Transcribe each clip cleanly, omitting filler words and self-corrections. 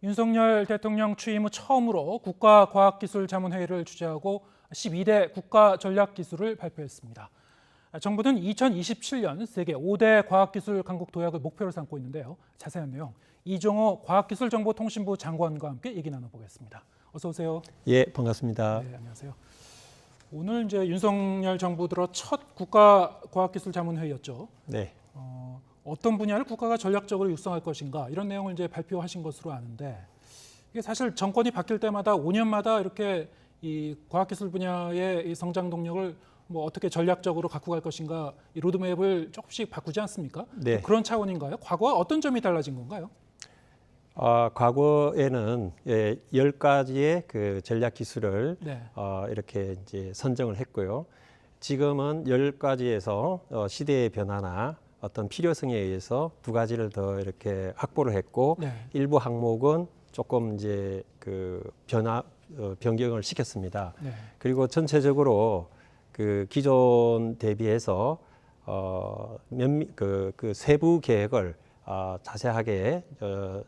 윤석열 대통령 취임 후 처음으로 국가과학기술자문회의를 주재하고 12대 국가전략기술을 발표했습니다. 정부는 2027년 세계 5대 과학기술 강국 도약을 목표로 삼고 있는데요. 자세한 내용 이종호 과학기술정보통신부 장관과 함께 얘기 나눠보겠습니다. 어서 오세요. 예, 반갑습니다. 네, 안녕하세요. 오늘 이제 윤석열 정부 들어 첫 국가과학기술자문회의였죠. 네. 어떤 분야를 국가가 전략적으로 육성할 것인가 이런 내용을 이제 발표하신 것으로 아는데 이게 사실 정권이 바뀔 때마다 5년마다 이렇게 이 과학기술 분야의 이 성장 동력을 뭐 어떻게 전략적으로 갖고 갈 것인가 이 로드맵을 조금씩 바꾸지 않습니까? 네. 그런 차원인가요? 과거와 어떤 점이 달라진 건가요? 과거에는 10가지의 그 전략 기술을 네. 이렇게 이제 선정을 했고요. 지금은 10가지에서 시대의 변화나 어떤 필요성에 의해서 2가지를 더 이렇게 확보를 했고 네. 일부 항목은 조금 이제 그 변경을 시켰습니다. 네. 그리고 전체적으로 그 기존 대비해서 그 세부 계획을 자세하게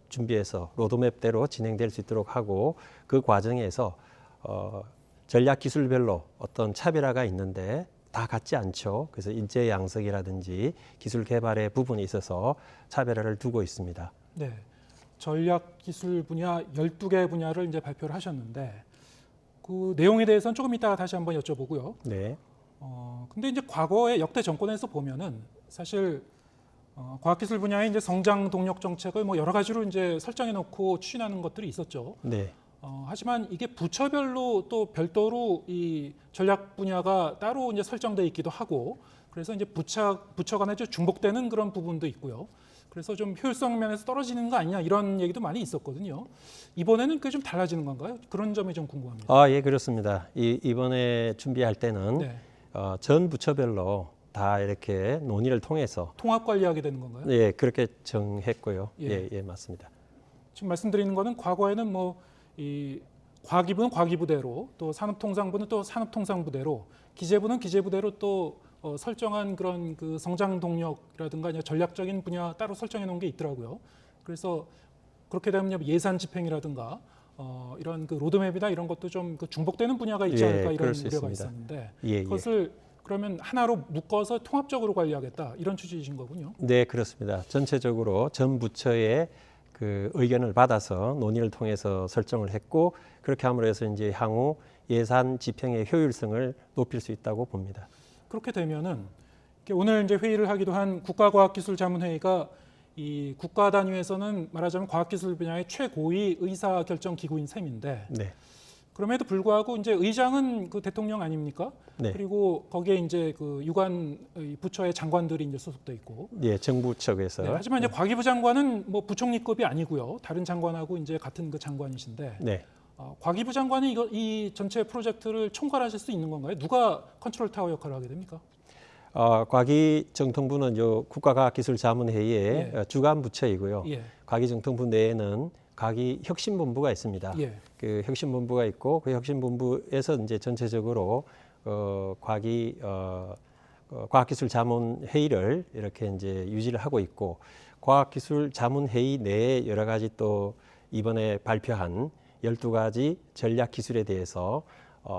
준비해서 로드맵대로 진행될 수 있도록 하고 그 과정에서 전략 기술별로 어떤 차별화가 있는데 다 같지 않죠. 그래서 인재 양성이라든지 기술 개발의 부분이 있어서 차별화를 두고 있습니다. 네. 전략 기술 분야 12개 분야를 이제 발표를 하셨는데 그 내용에 대해서는 조금 이따가 다시 한번 여쭤보고요. 네. 근데 이제 과거의 역대 정권에서 보면은 사실 과학기술 분야의 이제 성장 동력 정책을 뭐 여러 가지로 이제 설정해 놓고 추진하는 것들이 있었죠. 네. 하지만 이게 부처별로 또 별도로 이 전략 분야가 따로 이제 설정돼 있기도 하고 그래서 이제 부처 간에 좀 중복되는 그런 부분도 있고요. 그래서 좀 효율성 면에서 떨어지는 거 아니냐 이런 얘기도 많이 있었거든요. 이번에는 그게 좀 달라지는 건가요? 그런 점이 좀 궁금합니다. 예, 그렇습니다. 이번에 준비할 때는 네. 전 부처별로 다 이렇게 논의를 통해서 통합 관리하게 되는 건가요? 예, 그렇게 정했고요. 예. 예, 맞습니다. 지금 말씀드리는 거는 과거에는 뭐 이 과기부는 과기부대로 또 산업통상부는 또 산업통상부대로 기재부는 기재부대로 또 설정한 그런 그 성장 동력이라든가 전략적인 분야 따로 설정해 놓은 게 있더라고요. 그래서 그렇게 되면 예산 집행이라든가 이런 그 로드맵이나 이런 것도 좀 그 중복되는 분야가 있지 않을까 이런 우려가 있었는데 그것을 그러면 하나로 묶어서 통합적으로 관리하겠다 이런 취지이신 거군요. 네, 그렇습니다. 전체적으로 전 부처의 그 의견을 받아서 논의를 통해서 설정을 했고 그렇게 함으로 해서 이제 향후 예산 집행의 효율성을 높일 수 있다고 봅니다. 그렇게 되면은 오늘 이제 회의를 하기도 한 국가과학기술자문회의가 이 국가 단위에서는 말하자면 과학기술 분야의 최고위 의사 결정 기구인 셈인데 네. 그럼에도 불구하고 이제 의장은 그 대통령 아닙니까? 네. 그리고 거기에 이제 그 유관 부처의 장관들이 이제 소속돼 있고. 예, 정부 측에서. 네, 하지만 이제 과기부 장관은 뭐 부총리급이 아니고요. 다른 장관하고 이제 같은 그 장관이신데. 네. 과기부 장관이 이 전체 프로젝트를 총괄하실 수 있는 건가요? 누가 컨트롤 타워 역할을 하게 됩니까? 과기정통부는 요 국가과학기술자문회의의 예. 주관 부처이고요. 예. 과기정통부 내에는 과기혁신본부가 있습니다. 예. 그 혁신본부가 있고 그 혁신본부에서 이제 전체적으로 과학기술자문회의를 이렇게 이제 유지를 하고 있고 과학기술자문회의 내에 여러 가지 또 이번에 발표한 12가지 전략 기술에 대해서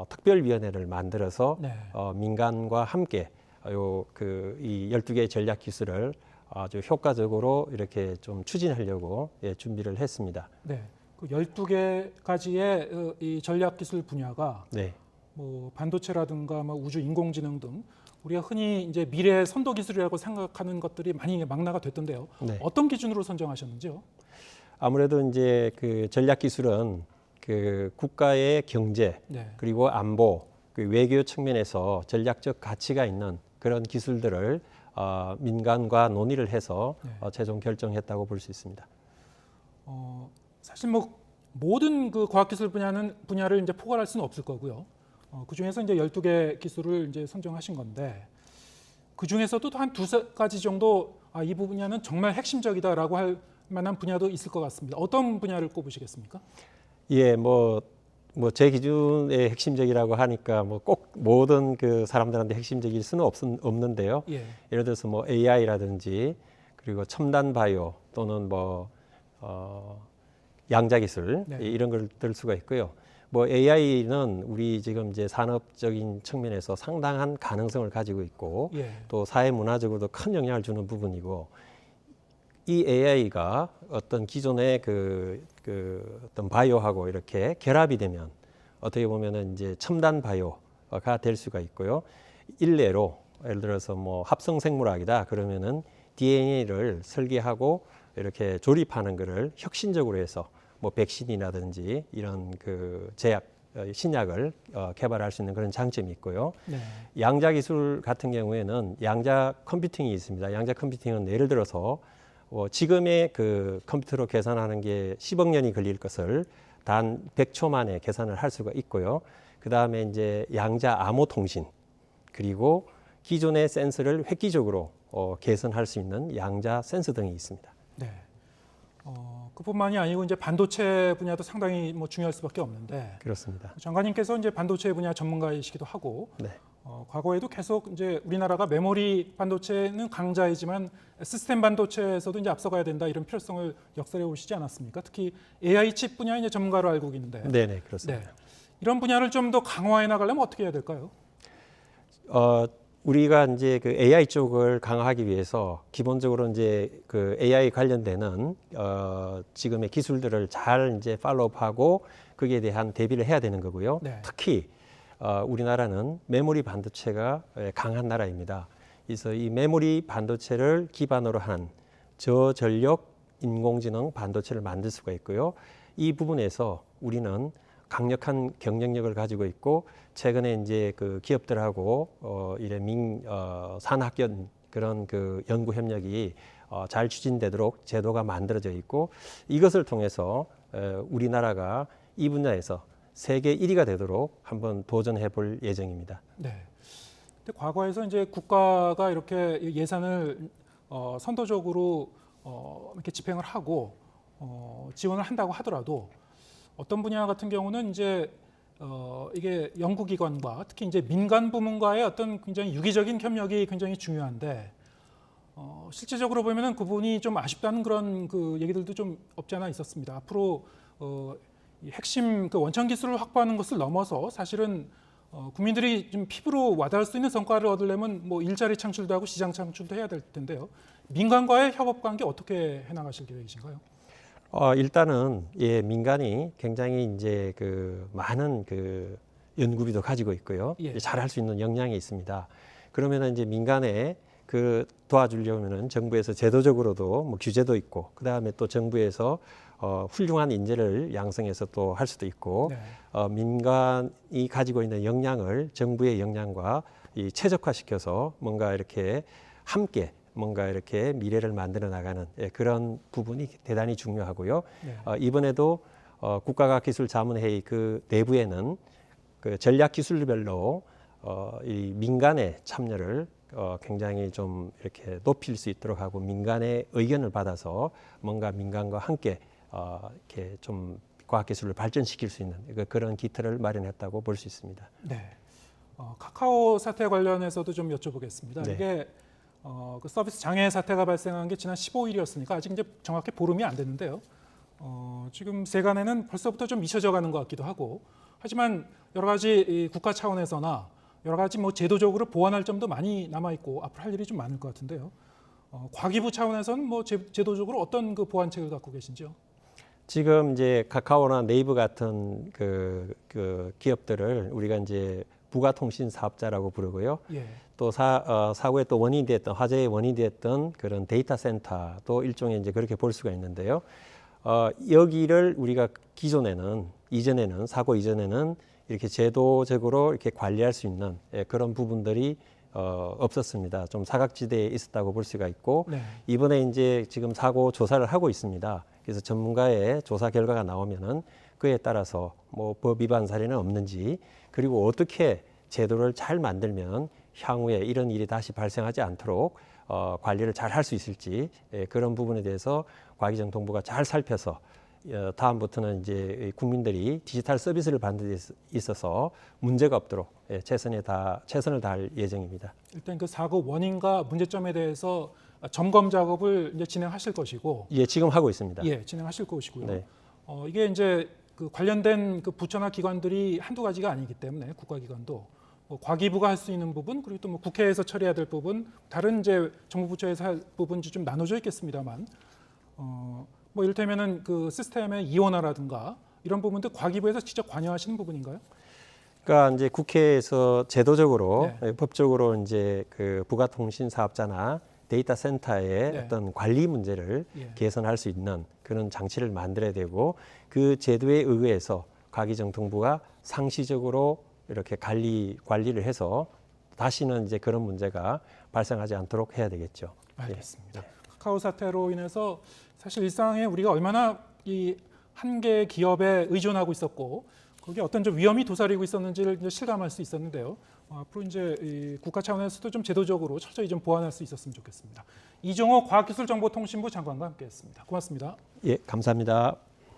특별위원회를 만들어서 네. 민간과 함께 이 12개의 전략 기술을 아주 효과적으로 이렇게 좀 추진하려고 준비를 했습니다. 네. 그 12개가지의 이 전략 기술 분야가 네. 뭐 반도체라든가 뭐 우주 인공지능 등 우리가 흔히 이제 미래의 선도 기술이라고 생각하는 것들이 많이 망라가 됐던데요. 네. 어떤 기준으로 선정하셨는지요? 아무래도 이제 그 전략 기술은 그 국가의 경제 네. 그리고 안보, 그 외교 측면에서 전략적 가치가 있는 그런 기술들을 민간과 논의를 해서 네. 최종 결정했다고 볼 수 있습니다. 사실 뭐 모든 그 과학기술 분야를 이제 포괄할 수는 없을 거고요. 그 중에서 이제 12개 기술을 이제 선정하신 건데 그 중에서도 한 두세 가지 정도 이 분야는 정말 핵심적이다라고 할 만한 분야도 있을 것 같습니다. 어떤 분야를 꼽으시겠습니까? 예, 뭐 제 기준의 핵심적이라고 하니까 뭐 꼭 모든 그 사람들한테 핵심적일 수는 없는데요. 예. 예를 들어서 뭐 AI라든지 그리고 첨단 바이오 또는 뭐 양자 기술 네. 이런 걸 들 수가 있고요. 뭐 AI는 우리 지금 이제 산업적인 측면에서 상당한 가능성을 가지고 있고 예. 또 사회 문화적으로도 큰 영향을 주는 부분이고 이 AI가 어떤 기존의 그 어떤 바이오하고 이렇게 결합이 되면 어떻게 보면은 이제 첨단 바이오가 될 수가 있고요. 일례로 예를 들어서 뭐 합성 생물학이다 그러면은 DNA를 설계하고 이렇게 조립하는 것을 혁신적으로 해서 뭐 백신이라든지 이런 그 제약 신약을 개발할 수 있는 그런 장점이 있고요. 네. 양자 기술 같은 경우에는 양자 컴퓨팅이 있습니다. 양자 컴퓨팅은 예를 들어서 지금의 그 컴퓨터로 계산하는 게 10억 년이 걸릴 것을 단 100초 만에 계산을 할 수가 있고요. 그 다음에 이제 양자 암호 통신 그리고 기존의 센서를 획기적으로 개선할 수 있는 양자 센서 등이 있습니다. 네. 그뿐만이 아니고 이제 반도체 분야도 상당히 뭐 중요할 수밖에 없는데 그렇습니다. 장관님께서 이제 반도체 분야 전문가이시기도 하고 네. 과거에도 계속 이제 우리나라가 메모리 반도체는 강자이지만 시스템 반도체에서도 이제 앞서가야 된다 이런 필요성을 역설해 오시지 않았습니까? 특히 AI 칩 분야의 이제 전문가로 알고 있는데. 네, 그렇습니다. 네. 이런 분야를 좀 더 강화해 나가려면 어떻게 해야 될까요? 우리가 이제 그 AI 쪽을 강화하기 위해서 기본적으로 이제 그 AI 관련되는 지금의 기술들을 잘 이제 팔로우하고 거기에 대한 대비를 해야 되는 거고요. 네. 특히 우리나라는 메모리 반도체가 강한 나라입니다. 그래서 이 메모리 반도체를 기반으로 한 저전력 인공지능 반도체를 만들 수가 있고요. 이 부분에서 우리는 강력한 경쟁력을 가지고 있고 최근에 이제 그 기업들하고 이래 산학연 그런 그 연구 협력이 잘 추진되도록 제도가 만들어져 있고 이것을 통해서 우리나라가 이 분야에서 세계 1위가 되도록 한번 도전해 볼 예정입니다. 네. 근데 과거에서 이제 국가가 이렇게 예산을 선도적으로 이렇게 집행을 하고 지원을 한다고 하더라도 어떤 분야 같은 경우는 이제 이게 연구기관과 특히 이제 민간 부문과의 어떤 굉장히 유기적인 협력이 굉장히 중요한데 실제적으로 보면은 그 부분이 좀 아쉽다는 그런 그 얘기들도 좀 없지 않아 있었습니다. 앞으로 이 핵심 그 원천 기술을 확보하는 것을 넘어서 사실은 국민들이 좀 피부로 와닿을 수 있는 성과를 얻으려면 뭐 일자리 창출도 하고 시장 창출도 해야 될 텐데요. 민간과의 협업 관계 어떻게 해나가실 계획이신가요? 일단은 민간이 굉장히 이제 그 많은 그 연구비도 가지고 있고요. 예. 잘할 수 있는 역량이 있습니다. 그러면은 이제 민간에 그 도와주려면은 정부에서 제도적으로도 뭐 규제도 있고 그 다음에 또 정부에서 훌륭한 인재를 양성해서 또 할 수도 있고 네. 민간이 가지고 있는 역량을 정부의 역량과 최적화시켜서 뭔가 이렇게 함께 뭔가 이렇게 미래를 만들어 나가는 그런 부분이 대단히 중요하고요. 네. 이번에도 국가과학기술자문회의 그 내부에는 그 전략기술별로 이 민간의 참여를 굉장히 좀 이렇게 높일 수 있도록 하고 민간의 의견을 받아서 뭔가 민간과 함께 이렇게 좀 과학기술을 발전시킬 수 있는 그런 기틀을 마련했다고 볼 수 있습니다. 네. 카카오 사태 관련해서도 좀 여쭤보겠습니다. 네. 이게 그 서비스 장애 사태가 발생한 게 지난 15일이었으니까 아직 이제 정확히 보름이 안 됐는데요. 지금 세간에는 벌써부터 좀 잊혀져 가는 것 같기도 하고 하지만 여러 가지 이 국가 차원에서나 여러 가지 뭐 제도적으로 보완할 점도 많이 남아 있고 앞으로 할 일이 좀 많을 것 같은데요. 과기부 차원에서는 뭐 제도적으로 어떤 그 보완책을 갖고 계신지요? 지금 이제 카카오나 네이버 같은 그 기업들을 우리가 이제 부가통신 사업자라고 부르고요. 예. 또 사고의 또 원인이 됐던 화재의 원인이 됐던 그런 데이터 센터도 일종의 이제 그렇게 볼 수가 있는데요. 여기를 우리가 이전에는 사고 이전에는 이렇게 제도적으로 이렇게 관리할 수 있는 그런 부분들이 없었습니다. 좀 사각지대에 있었다고 볼 수가 있고 네. 이번에 이제 지금 사고 조사를 하고 있습니다. 그래서 전문가의 조사 결과가 나오면은 그에 따라서 뭐 법 위반 사례는 없는지 그리고 어떻게 제도를 잘 만들면 향후에 이런 일이 다시 발생하지 않도록 관리를 잘 할 수 있을지 그런 부분에 대해서 과기정통부가 잘 살펴서 다음부터는 이제 국민들이 디지털 서비스를 받는 데 있어서 문제가 없도록 최선을 다할 예정입니다. 일단 그 사고 원인과 문제점에 대해서 점검 작업을 이제 진행하실 것이고, 예, 지금 하고 있습니다. 예, 진행하실 것이고요. 네. 이게 이제 그 관련된 그 부처나 기관들이 한두 가지가 아니기 때문에 국가기관도 과기부가 할 수 있는 부분 그리고 또 뭐 국회에서 처리해야 될 부분 다른 이제 정부 부처에서 할 부분이 좀 나눠져 있겠습니다만 뭐 이를테면은 그 시스템의 이원화라든가 이런 부분들 과기부에서 직접 관여하시는 부분인가요? 그러니까 이제 국회에서 제도적으로 네. 법적으로 이제 그 부가통신 사업자나 데이터 센터의 네. 어떤 관리 문제를 예. 개선할 수 있는 그런 장치를 만들어야 되고 그 제도에 의해서 과기정통부가 상시적으로 이렇게 관리를 해서 다시는 이제 그런 문제가 발생하지 않도록 해야 되겠죠. 알겠습니다. 카카오 사태로 인해서 사실 일상에 우리가 얼마나 이 한 개의 기업에 의존하고 있었고 거기에 어떤 좀 위험이 도사리고 있었는지를 이제 실감할 수 있었는데요. 앞으로 이제 이 국가 차원에서도 좀 제도적으로 철저히 좀 보완할 수 있었으면 좋겠습니다. 이종호 과학기술정보통신부 장관과 함께했습니다. 고맙습니다. 예, 감사합니다.